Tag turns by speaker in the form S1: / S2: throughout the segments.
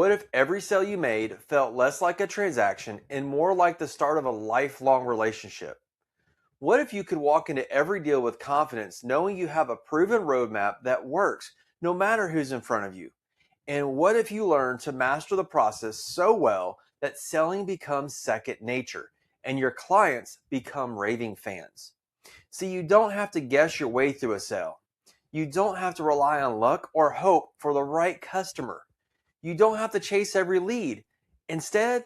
S1: What if every sale you made felt less like a transaction and more like the start of a lifelong relationship? What if you could walk into every deal with confidence, knowing you have a proven roadmap that works no matter who's in front of you? And what if you learn to master the process so well that selling becomes second nature and your clients become raving fans? See, you don't have to guess your way through a sale. You don't have to rely on luck or hope for the right customer. You don't have to chase every lead. Instead,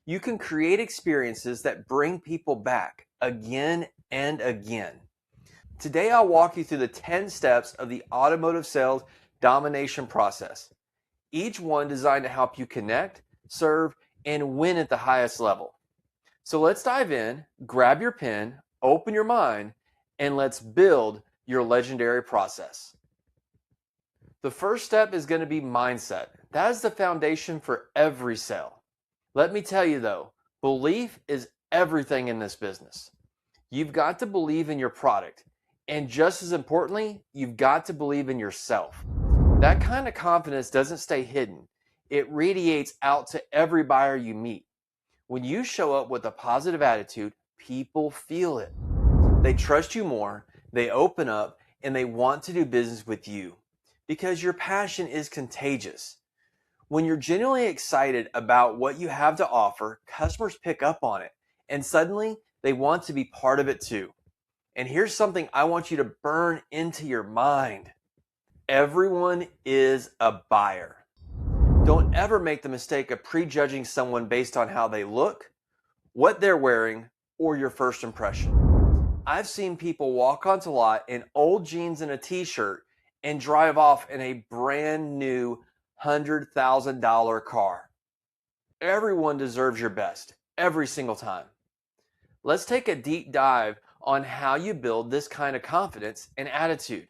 S1: you can create experiences that bring people back again and again. Today, I'll walk you through the 10 steps of the automotive sales domination process, each one designed to help you connect, serve, and win at the highest level. So let's dive in, grab your pen, open your mind, and let's build your legendary process. The first step is going to be mindset. That is the foundation for every sale. Let me tell you though, belief is everything in this business. You've got to believe in your product, and just as importantly, you've got to believe in yourself. That kind of confidence doesn't stay hidden. It radiates out to every buyer you meet. When you show up with a positive attitude, people feel it. They trust you more, they open up, and they want to do business with you because your passion is contagious. When you're genuinely excited about what you have to offer, customers pick up on it, and suddenly they want to be part of it too. And here's something I want you to burn into your mind. Everyone is a buyer. Don't ever make the mistake of prejudging someone based on how they look, what they're wearing, or your first impression. I've seen people walk onto the lot in old jeans and a t-shirt and drive off in a brand new $100,000 car. Everyone deserves your best, every single time. Let's take a deep dive on how you build this kind of confidence and attitude.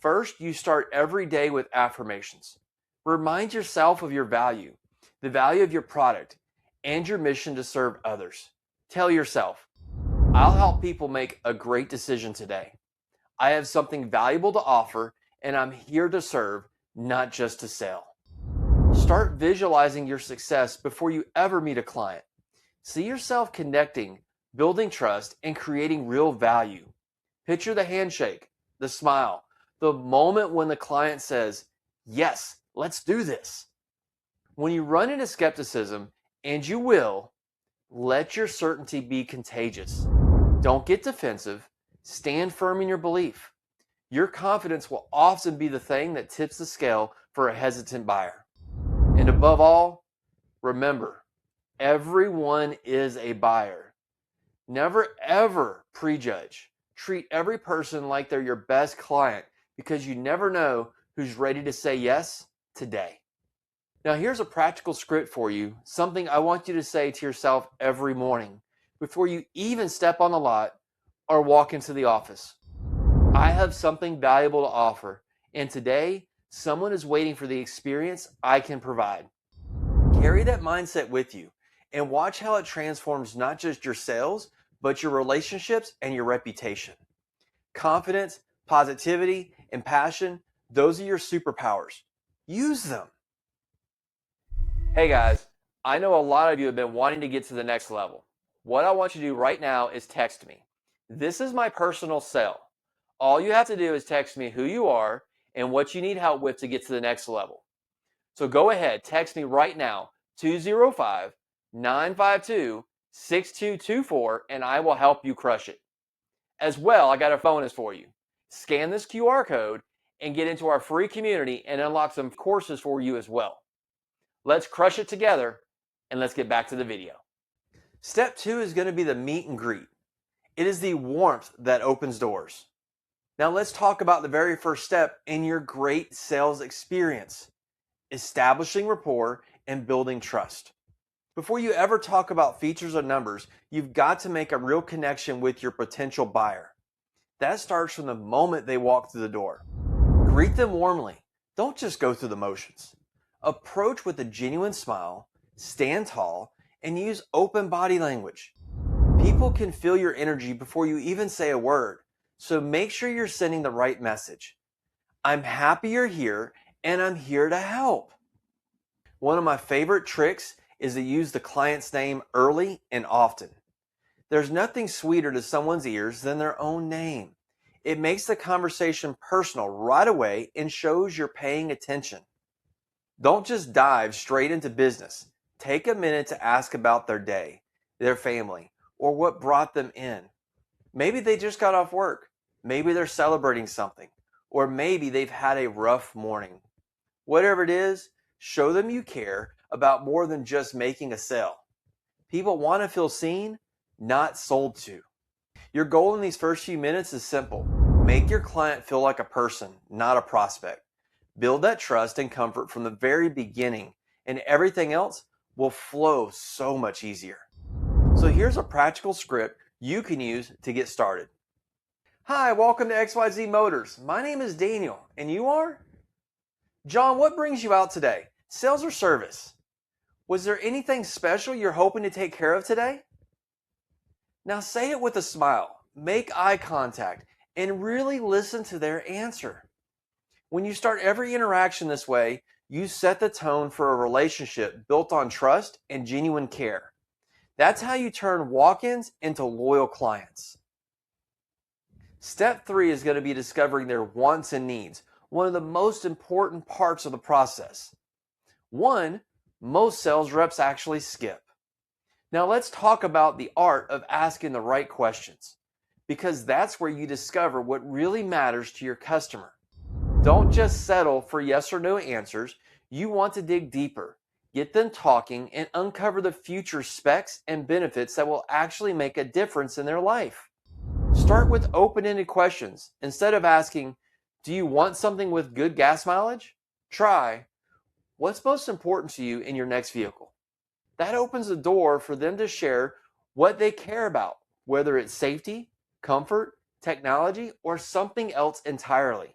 S1: First, you start every day with affirmations. Remind yourself of your value, the value of your product, and your mission to serve others. Tell yourself, I'll help people make a great decision today. I have something valuable to offer, and I'm here to serve, not just to sell. Start visualizing your success before you ever meet a client. See yourself connecting, building trust, and creating real value. Picture the handshake, the smile, the moment when the client says, yes, let's do this. When you run into skepticism, and you will, let your certainty be contagious. Don't get defensive. Stand firm in your belief. Your confidence will often be the thing that tips the scale for a hesitant buyer. And above all, remember, everyone is a buyer. Never ever prejudge. Treat every person like they're your best client because you never know who's ready to say yes today. Now here's a practical script for you, something I want you to say to yourself every morning before you even step on the lot or walk into the office. I have something valuable to offer, and today someone is waiting for the experience I can provide. Carry that mindset with you and watch how it transforms not just your sales, but your relationships and your reputation. Confidence, positivity, and passion, those are your superpowers. Use them. Hey guys, I know a lot of you have been wanting to get to the next level. What I want you to do right now is text me. This is my personal cell. All you have to do is text me who you are and what you need help with to get to the next level. So go ahead, text me right now, 205-952-6224, and I will help you crush it. As well, I got a bonus for you. Scan this QR code and get into our free community and unlock some courses for you as well. Let's crush it together, and let's get back to the video. Step 2 is going to be the meet and greet. It is the warmth that opens doors. Now let's talk about the very first step in your great sales experience, establishing rapport and building trust. Before you ever talk about features or numbers, you've got to make a real connection with your potential buyer. That starts from the moment they walk through the door. Greet them warmly. Don't just go through the motions. Approach with a genuine smile, stand tall, and use open body language. People can feel your energy before you even say a word, so make sure you're sending the right message. I'm happy you're here, and I'm here to help. One of my favorite tricks is to use the client's name early and often. There's nothing sweeter to someone's ears than their own name. It makes the conversation personal right away and shows you're paying attention. Don't just dive straight into business. Take a minute to ask about their day, their family, or what brought them in. Maybe they just got off work. Maybe they're celebrating something. Or maybe they've had a rough morning. Whatever it is, show them you care about more than just making a sale. People want to feel seen, not sold to. Your goal in these first few minutes is simple. Make your client feel like a person, not a prospect. Build that trust and comfort from the very beginning, and everything else will flow so much easier. So here's a practical script you can use to get started. Hi, welcome to XYZ Motors. My name is Daniel, and you are? John, what brings you out today? Sales or service? Was there anything special you're hoping to take care of today? Now say it with a smile, make eye contact, and really listen to their answer. When you start every interaction this way, you set the tone for a relationship built on trust and genuine care. That's how you turn walk-ins into loyal clients. Step 3 is going to be discovering their wants and needs, one of the most important parts of the process. One, most sales reps actually skip. Now let's talk about the art of asking the right questions, because that's where you discover what really matters to your customer. Don't just settle for yes or no answers. You want to dig deeper, get them talking, and uncover the future specs and benefits that will actually make a difference in their life. Start with open-ended questions. Instead of asking, do you want something with good gas mileage? Try, what's most important to you in your next vehicle? That opens the door for them to share what they care about, whether it's safety, comfort, technology, or something else entirely.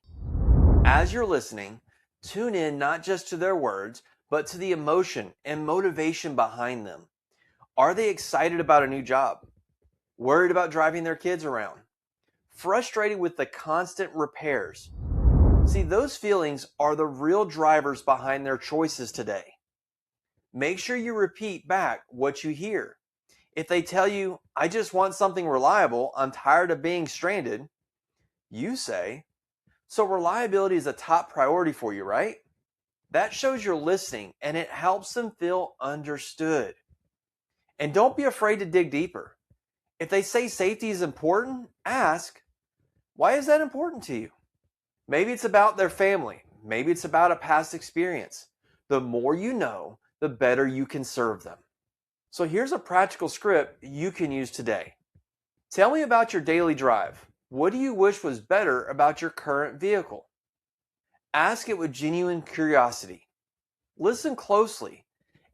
S1: As you're listening, tune in not just to their words, but to the emotion and motivation behind them. Are they excited about a new job? Worried about driving their kids around? Frustrated with the constant repairs? See, those feelings are the real drivers behind their choices today. Make sure you repeat back what you hear. If they tell you, I just want something reliable, I'm tired of being stranded, you say, so reliability is a top priority for you, right? That shows you're listening and it helps them feel understood. And don't be afraid to dig deeper. If they say safety is important, ask, why is that important to you? Maybe it's about their family. Maybe it's about a past experience. The more you know, the better you can serve them. So here's a practical script you can use today. Tell me about your daily drive. What do you wish was better about your current vehicle? Ask it with genuine curiosity. Listen closely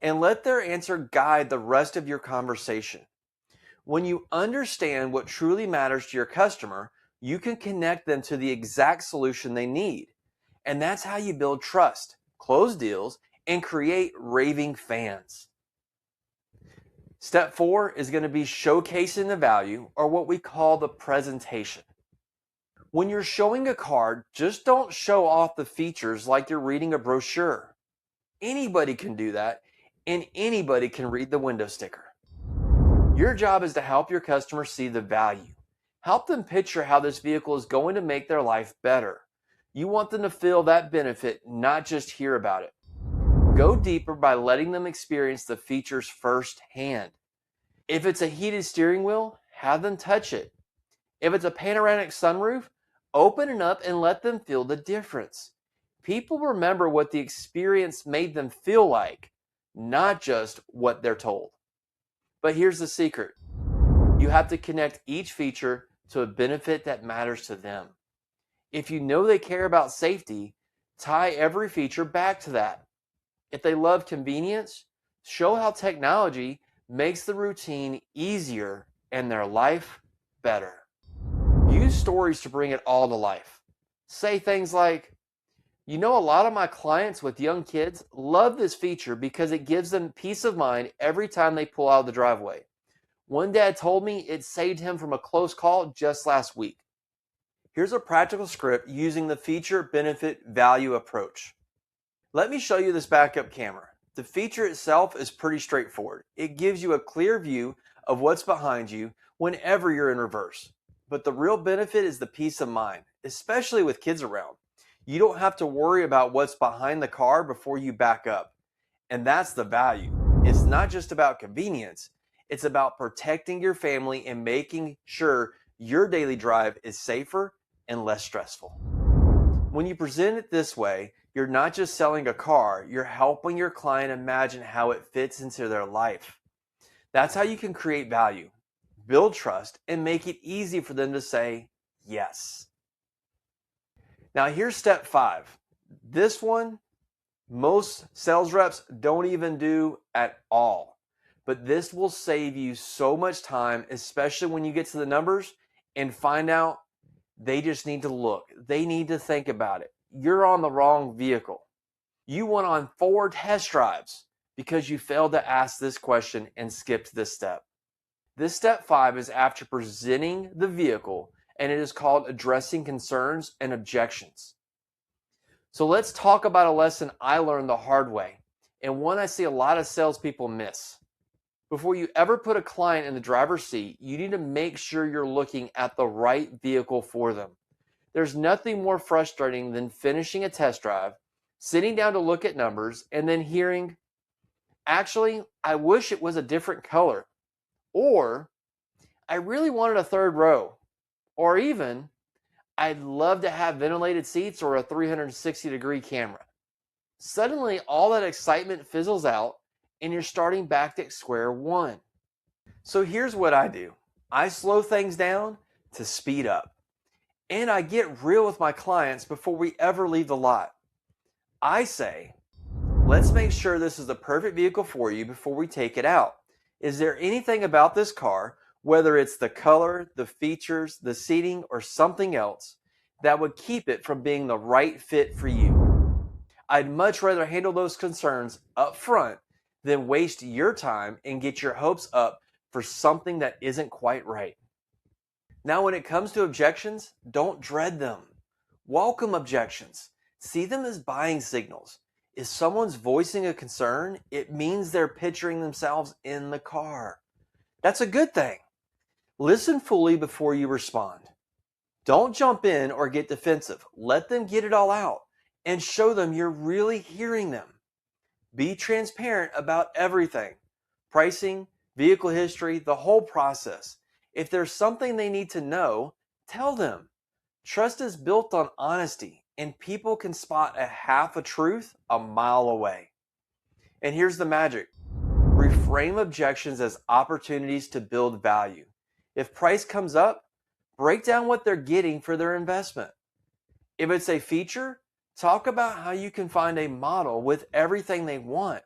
S1: and let their answer guide the rest of your conversation. When you understand what truly matters to your customer, you can connect them to the exact solution they need. And that's how you build trust, close deals, and create raving fans. Step 4 is going to be showcasing the value, or what we call the presentation. When you're showing a car, just don't show off the features like you're reading a brochure. Anybody can do that, and anybody can read the window sticker. Your job is to help your customer see the value. Help them picture how this vehicle is going to make their life better. You want them to feel that benefit, not just hear about it. Go deeper by letting them experience the features firsthand. If it's a heated steering wheel, have them touch it. If it's a panoramic sunroof, open it up and let them feel the difference. People remember what the experience made them feel like, not just what they're told. But here's the secret. You have to connect each feature to a benefit that matters to them. If you know they care about safety, tie every feature back to that. If they love convenience, show how technology makes the routine easier and their life better. Use stories to bring it all to life. Say things like, you know, a lot of my clients with young kids love this feature because it gives them peace of mind every time they pull out of the driveway. One dad told me it saved him from a close call just last week. Here's a practical script using the feature benefit value approach. Let me show you this backup camera. The feature itself is pretty straightforward. It gives you a clear view of what's behind you whenever you're in reverse. But the real benefit is the peace of mind, especially with kids around. You don't have to worry about what's behind the car before you back up. And that's the value. It's not just about convenience, it's about protecting your family and making sure your daily drive is safer and less stressful. When you present it this way, you're not just selling a car, you're helping your client imagine how it fits into their life. That's how you can create value, build trust, and make it easy for them to say yes. Now, here's step 5. This one, most sales reps don't even do at all. But this will save you so much time, especially when you get to the numbers and find out they just need to look. They need to think about it. You're on the wrong vehicle. You went on 4 test drives because you failed to ask this question and skipped this step. This step 5 is after presenting the vehicle, and it is called addressing concerns and objections. So let's talk about a lesson I learned the hard way, and one I see a lot of salespeople miss. Before you ever put a client in the driver's seat, you need to make sure you're looking at the right vehicle for them. There's nothing more frustrating than finishing a test drive, sitting down to look at numbers, and then hearing, actually, I wish it was a different color. Or, I really wanted a 3rd row. Or even, I'd love to have ventilated seats or a 360-degree camera. Suddenly, all that excitement fizzles out, and you're starting back at square one. So here's what I do. I slow things down to speed up. And I get real with my clients before we ever leave the lot. I say, let's make sure this is the perfect vehicle for you before we take it out. Is there anything about this car, whether it's the color, the features, the seating, or something else, that would keep it from being the right fit for you? I'd much rather handle those concerns up front than waste your time and get your hopes up for something that isn't quite right. Now, when it comes to objections, don't dread them. Welcome objections. See them as buying signals. If someone's voicing a concern, it means they're picturing themselves in the car. That's a good thing. Listen fully before you respond. Don't jump in or get defensive. Let them get it all out and show them you're really hearing them. Be transparent about everything. Pricing, vehicle history, the whole process. If there's something they need to know, tell them. Trust is built on honesty, and people can spot a half a truth a mile away. And here's the magic. Reframe objections as opportunities to build value. If price comes up, break down what they're getting for their investment. If it's a feature, talk about how you can find a model with everything they want,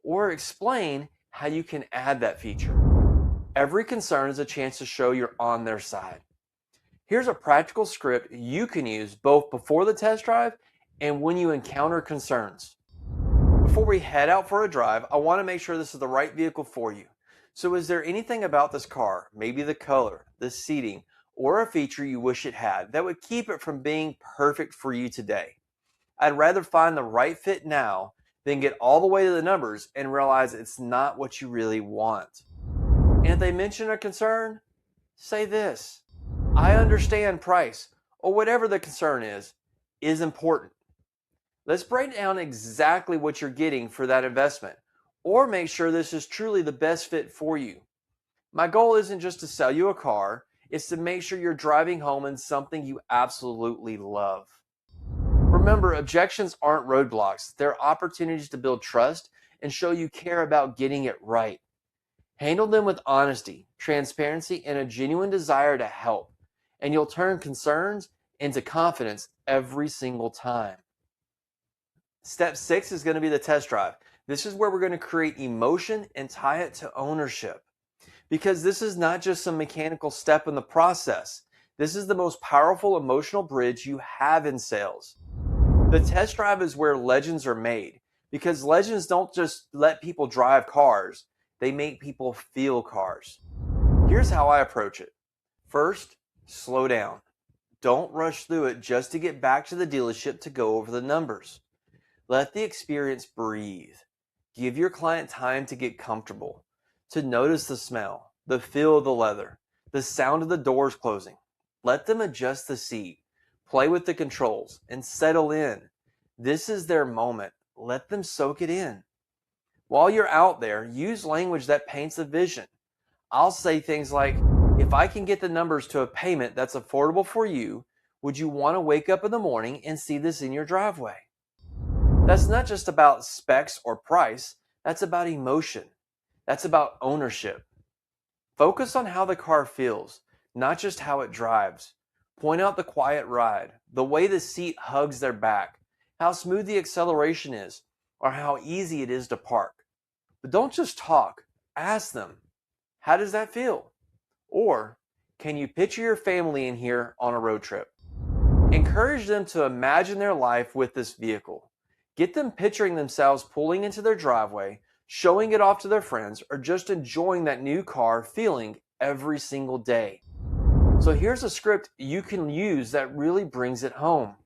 S1: or explain how you can add that feature. Every concern is a chance to show you're on their side. Here's a practical script you can use both before the test drive and when you encounter concerns. Before we head out for a drive, I want to make sure this is the right vehicle for you. So is there anything about this car, maybe the color, the seating, or a feature you wish it had that would keep it from being perfect for you today? I'd rather find the right fit now than get all the way to the numbers and realize it's not what you really want. And if they mention a concern, say this: I understand price, or whatever the concern is important. Let's break down exactly what you're getting for that investment, or make sure this is truly the best fit for you. My goal isn't just to sell you a car, it's to make sure you're driving home in something you absolutely love. Remember, objections aren't roadblocks. They're opportunities to build trust and show you care about getting it right. Handle them with honesty, transparency, and a genuine desire to help, and you'll turn concerns into confidence every single time. Step 6 is going to be the test drive. This is where we're going to create emotion and tie it to ownership. Because this is not just some mechanical step in the process. This is the most powerful emotional bridge you have in sales. The test drive is where legends are made, because legends don't just let people drive cars, they make people feel cars. Here's how I approach it. First, slow down. Don't rush through it just to get back to the dealership to go over the numbers. Let the experience breathe. Give your client time to get comfortable, to notice the smell, the feel of the leather, the sound of the doors closing. Let them adjust the seat, play with the controls, and settle in. This is their moment. Let them soak it in. While you're out there, use language that paints a vision. I'll say things like, if I can get the numbers to a payment that's affordable for you, would you want to wake up in the morning and see this in your driveway? That's not just about specs or price, that's about emotion. That's about ownership. Focus on how the car feels, not just how it drives. Point out the quiet ride, the way the seat hugs their back, how smooth the acceleration is, or how easy it is to park. But don't just talk, ask them, how does that feel? Or, can you picture your family in here on a road trip? Encourage them to imagine their life with this vehicle. Get them picturing themselves pulling into their driveway, showing it off to their friends, or just enjoying that new car feeling every single day. So here's a script you can use that really brings it home.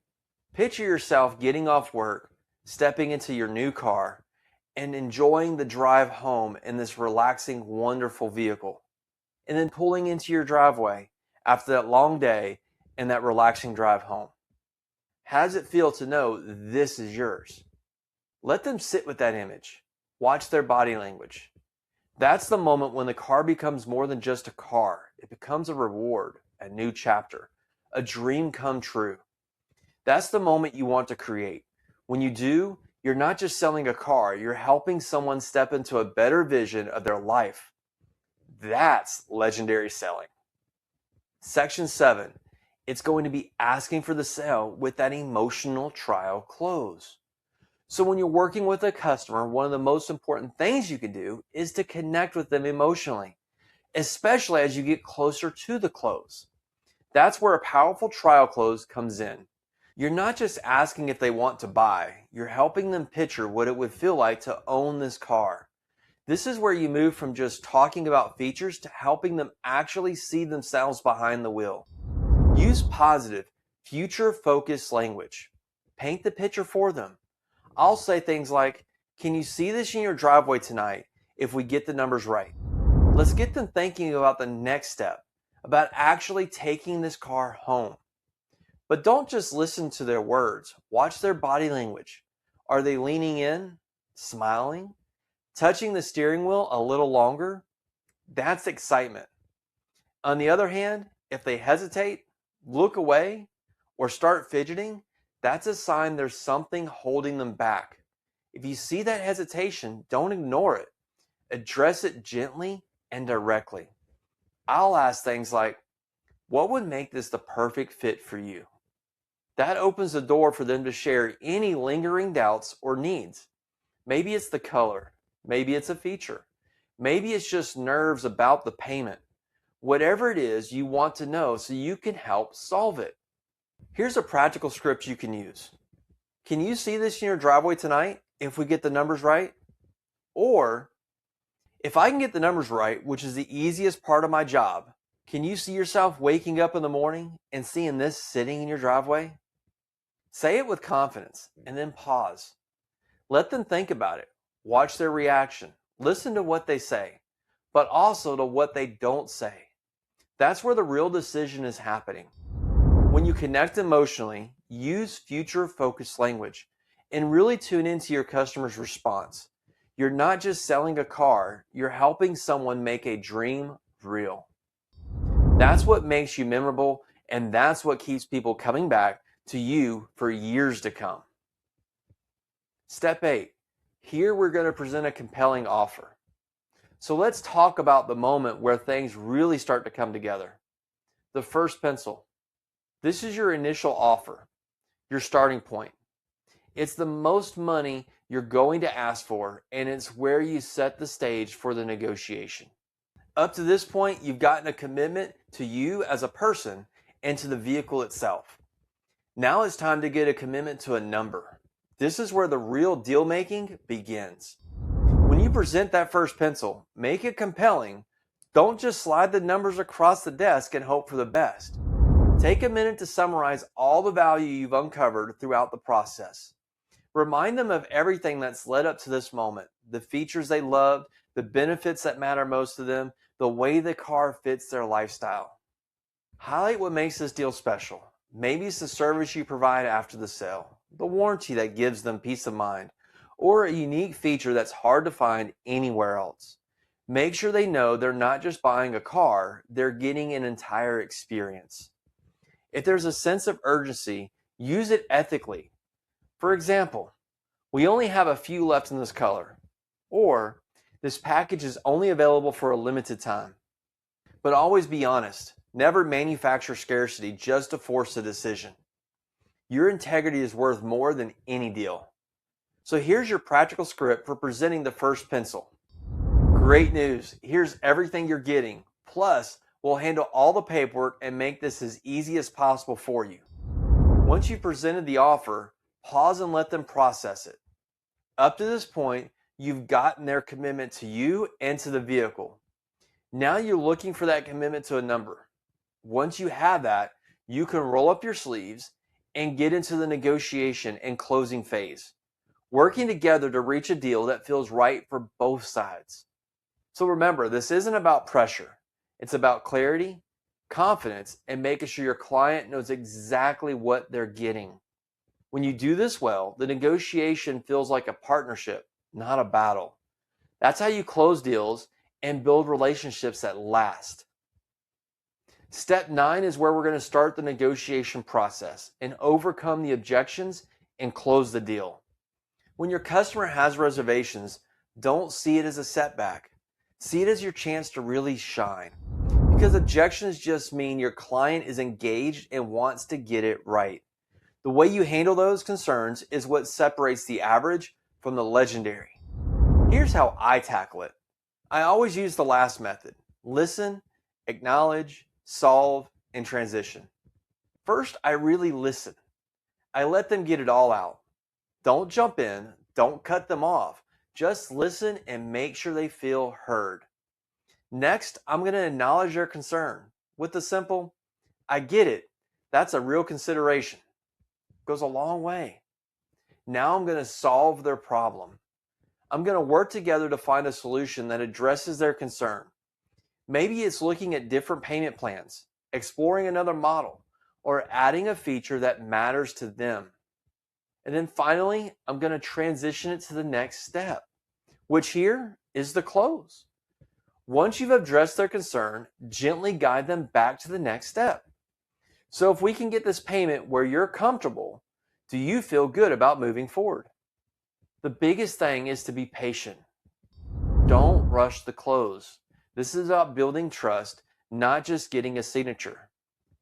S1: Picture yourself getting off work, stepping into your new car, and enjoying the drive home in this relaxing, wonderful vehicle. And then pulling into your driveway after that long day and that relaxing drive home. How does it feel to know this is yours? Let them sit with that image. Watch their body language. That's the moment when the car becomes more than just a car. It becomes a reward, a new chapter, a dream come true. That's the moment you want to create. When you do, you're not just selling a car, you're helping someone step into a better vision of their life. That's legendary selling. Section 7. It's going to be asking for the sale with that emotional trial close. So when you're working with a customer, one of the most important things you can do is to connect with them emotionally, especially as you get closer to the close. That's where a powerful trial close comes in. You're not just asking if they want to buy, you're helping them picture what it would feel like to own this car. This is where you move from just talking about features to helping them actually see themselves behind the wheel. Use positive, future-focused language. Paint the picture for them. I'll say things like, can you see this in your driveway tonight if we get the numbers right? Let's get them thinking about the next step, about actually taking this car home. But don't just listen to their words. Watch their body language. Are they leaning in, smiling, touching the steering wheel a little longer? That's excitement. On the other hand, if they hesitate, look away, or start fidgeting, that's a sign there's something holding them back. If you see that hesitation, don't ignore it. Address it gently and directly. I'll ask things like, what would make this the perfect fit for you? That opens the door for them to share any lingering doubts or needs. Maybe it's the color. Maybe it's a feature. Maybe it's just nerves about the payment. Whatever it is you want to know so you can help solve it. Here's a practical script you can use. Can you see this in your driveway tonight if we get the numbers right? Or, if I can get the numbers right, which is the easiest part of my job, can you see yourself waking up in the morning and seeing this sitting in your driveway? Say it with confidence and then pause. Let them think about it. Watch their reaction. Listen to what they say, but also to what they don't say. That's where the real decision is happening. When you connect emotionally, use future-focused language and really tune into your customer's response. You're not just selling a car, you're helping someone make a dream real. That's what makes you memorable, and that's what keeps people coming back to you for years to come. Step 8. Here we're going to present a compelling offer. So let's talk about the moment where things really start to come together. The first pencil. This is your initial offer, your starting point. It's the most money you're going to ask for, and it's where you set the stage for the negotiation. Up to this point, you've gotten a commitment to you as a person and to the vehicle itself. Now it's time to get a commitment to a number. This is where the real deal making begins. When you present that first pencil, make it compelling. Don't just slide the numbers across the desk and hope for the best. Take a minute to summarize all the value you've uncovered throughout the process. Remind them of everything that's led up to this moment, the features they loved, the benefits that matter most to them, the way the car fits their lifestyle. Highlight what makes this deal special. Maybe it's the service you provide after the sale, the warranty that gives them peace of mind, or a unique feature that's hard to find anywhere else. Make sure they know they're not just buying a car, they're getting an entire experience. If there's a sense of urgency, use it ethically. For example, we only have a few left in this color, or this package is only available for a limited time. But always be honest. Never manufacture scarcity just to force a decision. Your integrity is worth more than any deal. So here's your practical script for presenting the first pencil. Great news. Here's everything you're getting. Plus, we'll handle all the paperwork and make this as easy as possible for you. Once you've presented the offer, pause and let them process it. Up to this point, you've gotten their commitment to you and to the vehicle. Now you're looking for that commitment to a number. Once you have that, you can roll up your sleeves and get into the negotiation and closing phase, working together to reach a deal that feels right for both sides. So remember, this isn't about pressure. It's about clarity, confidence, and making sure your client knows exactly what they're getting. When you do this well, the negotiation feels like a partnership, not a battle. That's how you close deals and build relationships that last. Step 9 is where we're going to start the negotiation process and overcome the objections and close the deal. When your customer has reservations, don't see it as a setback. See it as your chance to really shine. Because objections just mean your client is engaged and wants to get it right. The way you handle those concerns is what separates the average from the legendary. Here's how I tackle it. I always use the last method. Listen, acknowledge, solve, and transition. First, I really listen. I let them get it all out. Don't jump in. Don't cut them off. Just listen and make sure they feel heard. Next, I'm going to acknowledge their concern with the simple, I get it. That's a real consideration. Goes a long way. Now I'm going to solve their problem. I'm going to work together to find a solution that addresses their concern. Maybe it's looking at different payment plans, exploring another model, or adding a feature that matters to them. And then finally, I'm going to transition it to the next step, which here is the close. Once you've addressed their concern, gently guide them back to the next step. So if we can get this payment where you're comfortable, do you feel good about moving forward? The biggest thing is to be patient. Don't rush the close. This is about building trust, not just getting a signature.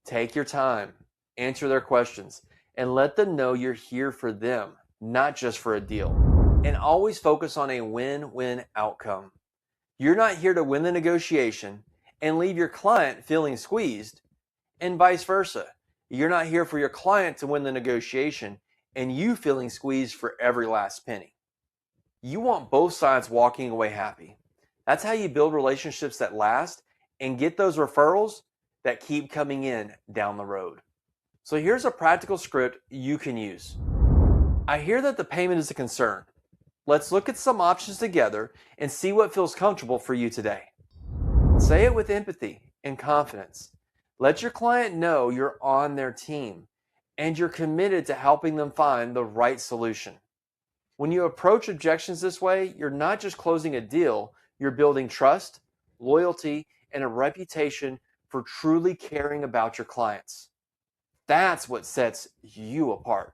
S1: Take your time, answer their questions, and let them know you're here for them, not just for a deal. And always focus on a win-win outcome. You're not here to win the negotiation and leave your client feeling squeezed, and vice versa. You're not here for your client to win the negotiation and you feeling squeezed for every last penny. You want both sides walking away happy. That's how you build relationships that last and get those referrals that keep coming in down the road. So here's a practical script you can use. I hear that the payment is a concern. Let's look at some options together and see what feels comfortable for you today. Say it with empathy and confidence. Let your client know you're on their team and you're committed to helping them find the right solution. When you approach objections this way, you're not just closing a deal, you're building trust, loyalty, and a reputation for truly caring about your clients. That's what sets you apart.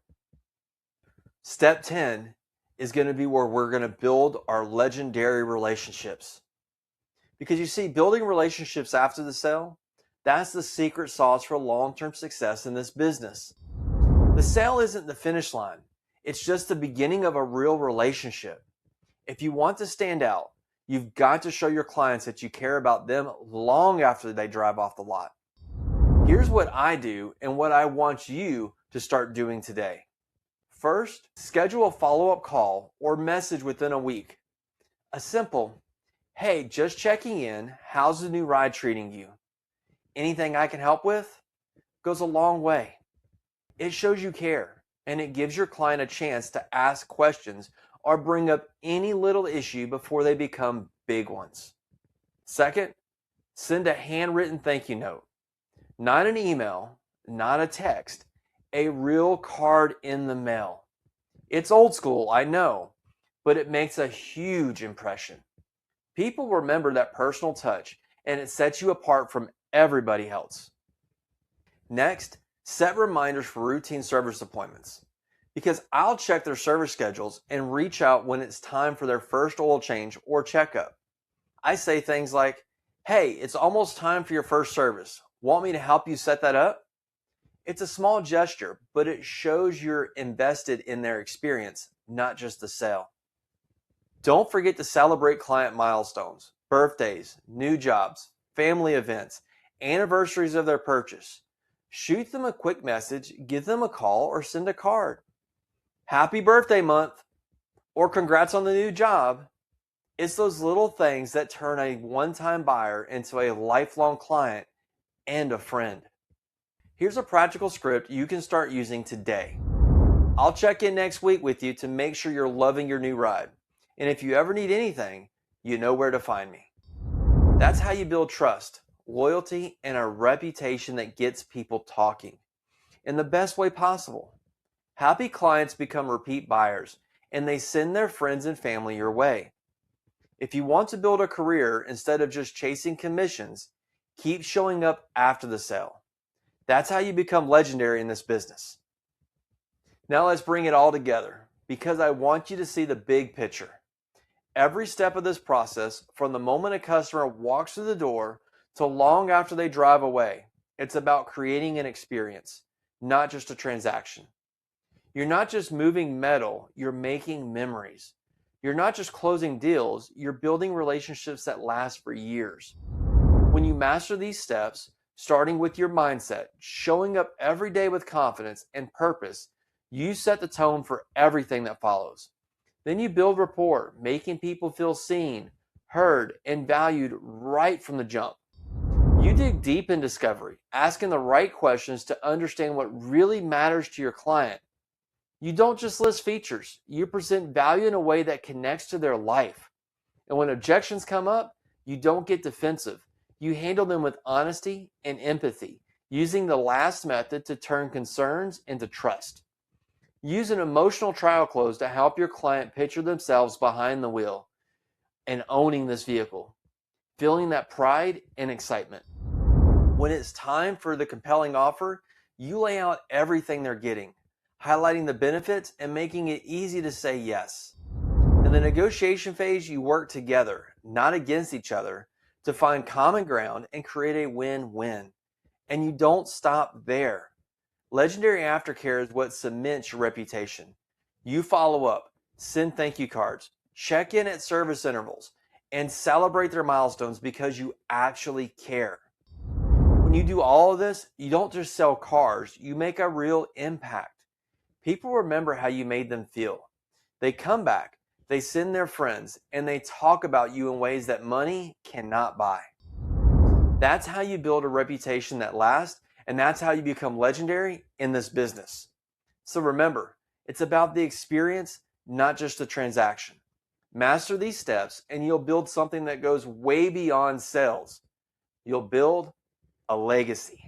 S1: Step 10 is going to be where we're going to build our legendary relationships. Because you see, building relationships after the sale, that's the secret sauce for long-term success in this business. The sale isn't the finish line. It's just the beginning of a real relationship. If you want to stand out, you've got to show your clients that you care about them long after they drive off the lot. Here's what I do and what I want you to start doing today. First, schedule a follow-up call or message within a week. A simple, hey, just checking in, how's the new ride treating you? Anything I can help with? Goes a long way. It shows you care and it gives your client a chance to ask questions or bring up any little issue before they become big ones. Second, send a handwritten thank you note. Not an email, not a text, a real card in the mail. It's old school, I know, but it makes a huge impression. People remember that personal touch, and it sets you apart from everybody else. Next, set reminders for routine service appointments, because I'll check their service schedules and reach out when it's time for their first oil change or checkup. I say things like, "Hey, it's almost time for your first service. Want me to help you set that up?" It's a small gesture, but it shows you're invested in their experience, not just the sale. Don't forget to celebrate client milestones, birthdays, new jobs, family events, anniversaries of their purchase. Shoot them a quick message, give them a call, or send a card. Happy birthday month, or congrats on the new job. It's those little things that turn a one-time buyer into a lifelong client and a friend. Here's a practical script you can start using today. I'll check in next week with you to make sure you're loving your new ride. And if you ever need anything, you know where to find me. That's how you build trust, loyalty, and a reputation that gets people talking in the best way possible. Happy clients become repeat buyers, and they send their friends and family your way. If you want to build a career instead of just chasing commissions, keep showing up after the sale. That's how you become legendary in this business. Now let's bring it all together, because I want you to see the big picture. Every step of this process, from the moment a customer walks through the door to long after they drive away, it's about creating an experience, not just a transaction. You're not just moving metal, you're making memories. You're not just closing deals, you're building relationships that last for years. When you master these steps, starting with your mindset, showing up every day with confidence and purpose, you set the tone for everything that follows. Then you build rapport, making people feel seen, heard, and valued right from the jump. You dig deep in discovery, asking the right questions to understand what really matters to your client. You don't just list features, you present value in a way that connects to their life. And when objections come up, you don't get defensive. You handle them with honesty and empathy, using the last method to turn concerns into trust. Use an emotional trial close to help your client picture themselves behind the wheel and owning this vehicle, feeling that pride and excitement. When it's time for the compelling offer, you lay out everything they're getting, highlighting the benefits and making it easy to say yes. In the negotiation phase, you work together, not against each other, to find common ground and create a win-win. And you don't stop there. Legendary Aftercare is what cements your reputation. You follow up, send thank you cards, check in at service intervals, and celebrate their milestones because you actually care. When you do all of this, you don't just sell cars, you make a real impact. People remember how you made them feel. They come back, they send their friends, and they talk about you in ways that money cannot buy. That's how you build a reputation that lasts, and that's how you become legendary in this business. So remember, it's about the experience, not just the transaction. Master these steps, and you'll build something that goes way beyond sales. You'll build a legacy.